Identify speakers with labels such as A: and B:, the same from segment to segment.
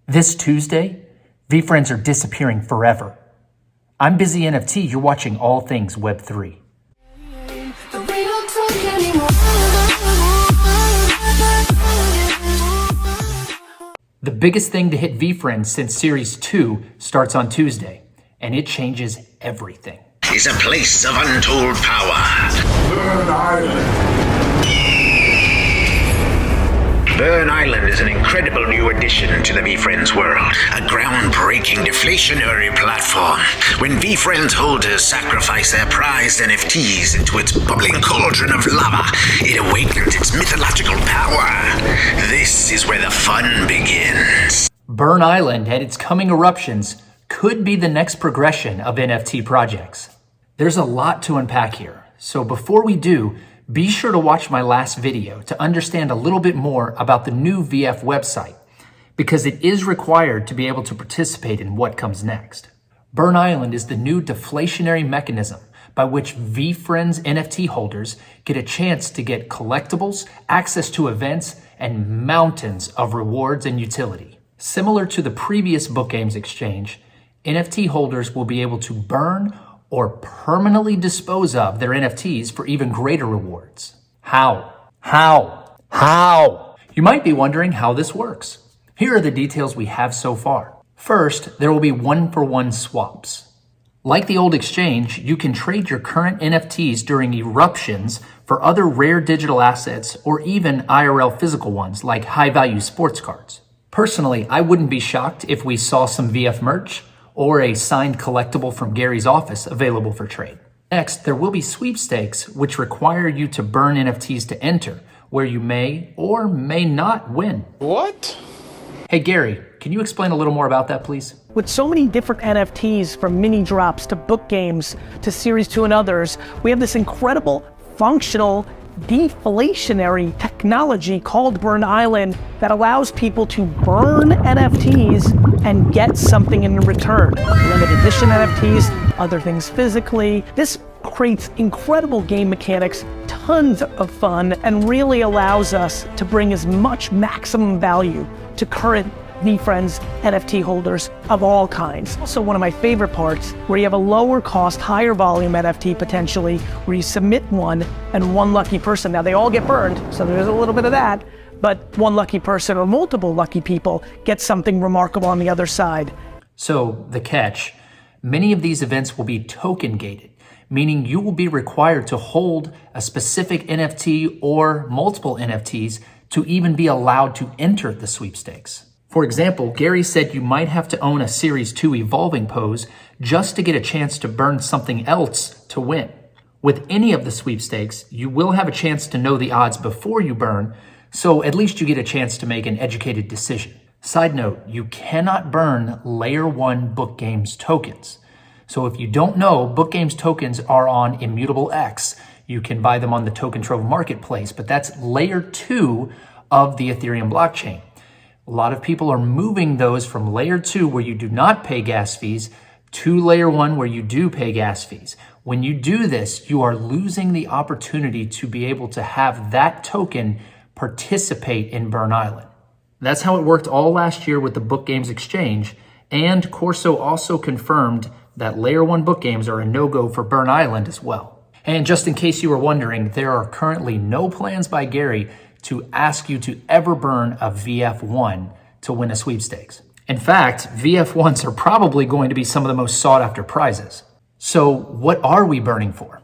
A: This Tuesday, VeeFriends are disappearing forever. I'm Busy NFT, you're watching all things Web3. The biggest thing to hit VeeFriends since Series 2 starts on Tuesday, and it changes everything.
B: Is a place of untold power.
C: Burn Island.
B: Burn Island is an incredible new addition to the VeeFriends world. A groundbreaking deflationary platform. When VeeFriends holders sacrifice their prized NFTs into its bubbling cauldron of lava, it awakens its mythological power. This is where the fun begins.
A: Burn Island and its coming eruptions could be the next progression of NFT projects. There's a lot to unpack here, so before we do, be sure to watch my last video to understand a little bit more about the new VF website, because it is required to be able to participate in what comes next. Burn Island is the new deflationary mechanism by which VeeFriends NFT holders get a chance to get collectibles, access to events, and mountains of rewards and utility. Similar to the previous Book Games exchange, NFT holders will be able to burn or permanently dispose of their NFTs for even greater rewards. How? You might be wondering how this works. Here are the details we have so far. First, there will be one-for-one swaps. Like the old exchange, you can trade your current NFTs during eruptions for other rare digital assets or even IRL physical ones like high-value sports cards. Personally, I wouldn't be shocked if we saw some VF merch or a signed collectible from Gary's office available for trade. Next, there will be sweepstakes, which require you to burn NFTs to enter, where you may or may not win.
C: What?
A: Hey Gary, can you explain a little more about that, please?
D: With so many different NFTs, from mini drops to book games to Series 2 and others, we have this incredible, functional, deflationary technology called Burn Island that allows people to burn NFTs and get something in return. Limited edition NFTs, other things physically. This creates incredible game mechanics, tons of fun, and really allows us to bring as much maximum value to current VeeFriends NFT holders of all kinds. Also, one of my favorite parts, where you have a lower cost, higher volume NFT potentially, where you submit one and one lucky person. Now they all get burned, so there's a little bit of that, but one lucky person or multiple lucky people get something remarkable on the other side.
A: So the catch, many of these events will be token gated, meaning you will be required to hold a specific NFT or multiple NFTs to even be allowed to enter the sweepstakes. For example, Gary said you might have to own a Series 2 evolving pose just to get a chance to burn something else to win. With any of the sweepstakes, you will have a chance to know the odds before you burn, so at least you get a chance to make an educated decision. Side note, you cannot burn Layer 1 Book Games tokens. So if you don't know, Book Games tokens are on Immutable X. You can buy them on the Token Trove marketplace, but that's Layer 2 of the Ethereum blockchain. A lot of people are moving those from Layer 2, where you do not pay gas fees, to Layer 1, where you do pay gas fees. When you do this, you are losing the opportunity to be able to have that token participate in Burn Island. That's how it worked all last year with the Book Games exchange, and Corso also confirmed that Layer 1 book games are a no-go for Burn Island as well. And just in case you were wondering, there are currently no plans by Gary to ask you to ever burn a VF1 to win a sweepstakes. In fact, VF1s are probably going to be some of the most sought after prizes. So what are we burning for?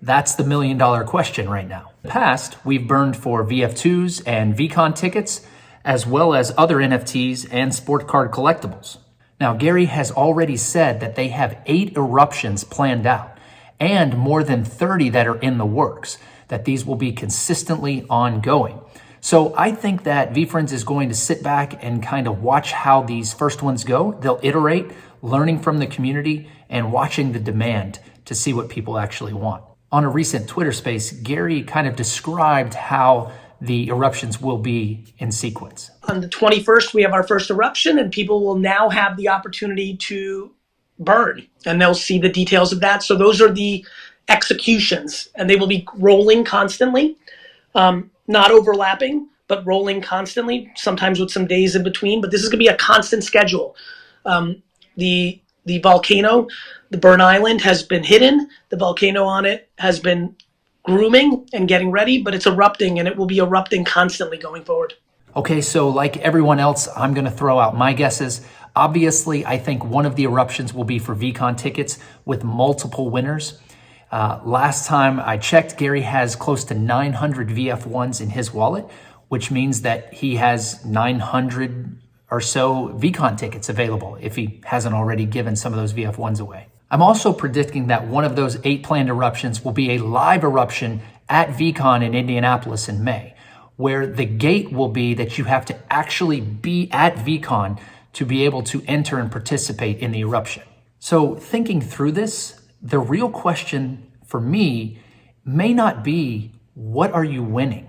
A: That's the million-dollar question right now. In the past, we've burned for VF2s and VCon tickets, as well as other NFTs and sport card collectibles. Now, Gary has already said that they have 8 eruptions planned out and more than 30 that are in the works, that these will be consistently ongoing. So I think that VeeFriends is going to sit back and kind of watch how these first ones go. They'll iterate, learning from the community and watching the demand to see what people actually want. On a recent Twitter space, Gary kind of described how the eruptions will be in sequence.
D: On the 21st, we have our first eruption, and people will now have the opportunity to burn, and they'll see the details of that. So those are the executions, and they will be rolling constantly, not overlapping, but rolling constantly, sometimes with some days in between. But this is going to be a constant schedule. The volcano, the Burn Island, has been hidden. The volcano on it has been grooming and getting ready, but it's erupting, and it will be erupting constantly going forward.
A: Okay, so like everyone else, I'm going to throw out my guesses. Obviously, I think one of the eruptions will be for VeeCon tickets with multiple winners. Last time I checked, Gary has close to 900 VF1s in his wallet, which means that he has 900 or so VeeCon tickets available if he hasn't already given some of those VF1s away. I'm also predicting that one of those 8 planned eruptions will be a live eruption at VeeCon in Indianapolis in May, where the gate will be that you have to actually be at VeeCon to be able to enter and participate in the eruption. So thinking through this, the real question for me may not be, what are you winning?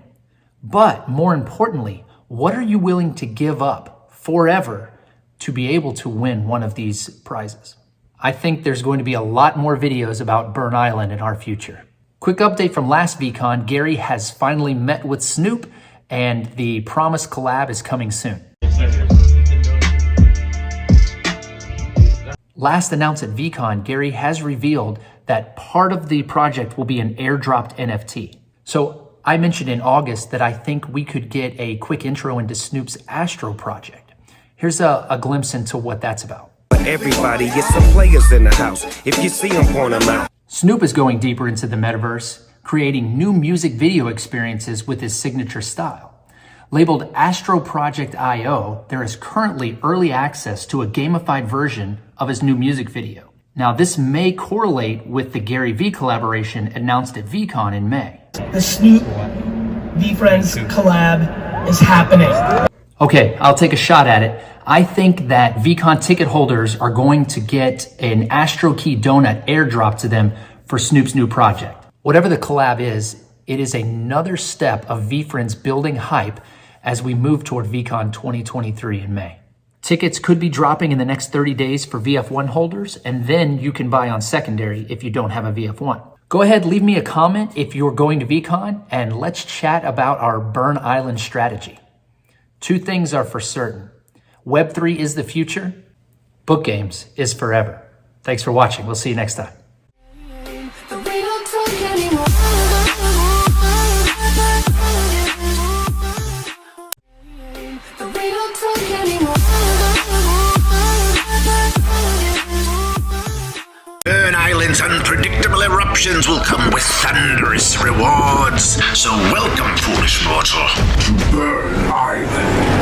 A: But more importantly, what are you willing to give up forever to be able to win one of these prizes? I think there's going to be a lot more videos about Burn Island in our future. Quick update from last VeeCon, Gary has finally met with Snoop and the promised collab is coming soon. Last announced at VeeCon, Gary has revealed that part of the project will be an airdropped NFT. So I mentioned in August that I think we could get a quick intro into Snoop's Astro project. Here's a glimpse into what that's about.
E: Everybody, get some players in the house. If you see them, point them out.
A: Snoop is going deeper into the metaverse, creating new music video experiences with his signature style. Labeled Astro Project IO, there is currently early access to a gamified version of his new music video. Now, this may correlate with the GaryVee collaboration announced at VeeCon in May.
D: The Snoop VeeFriends collab is happening.
A: Okay, I'll take a shot at it. I think that VeeCon ticket holders are going to get an Astro Key donut airdrop to them for Snoop's new project. Whatever the collab is, it is another step of VeeFriends building hype as we move toward VeeCon 2023 in May. Tickets could be dropping in the next 30 days for VF1 holders, and then you can buy on secondary if you don't have a VF1. Go ahead, leave me a comment if you're going to VeeCon, and let's chat about our Burn Island strategy. 2 things are for certain. Web3 is the future. Book games is forever. Thanks for watching. We'll see you next time.
B: Burn Island's unpredictable eruptions will come with thunderous rewards. So welcome, foolish mortal.
C: Burn Island.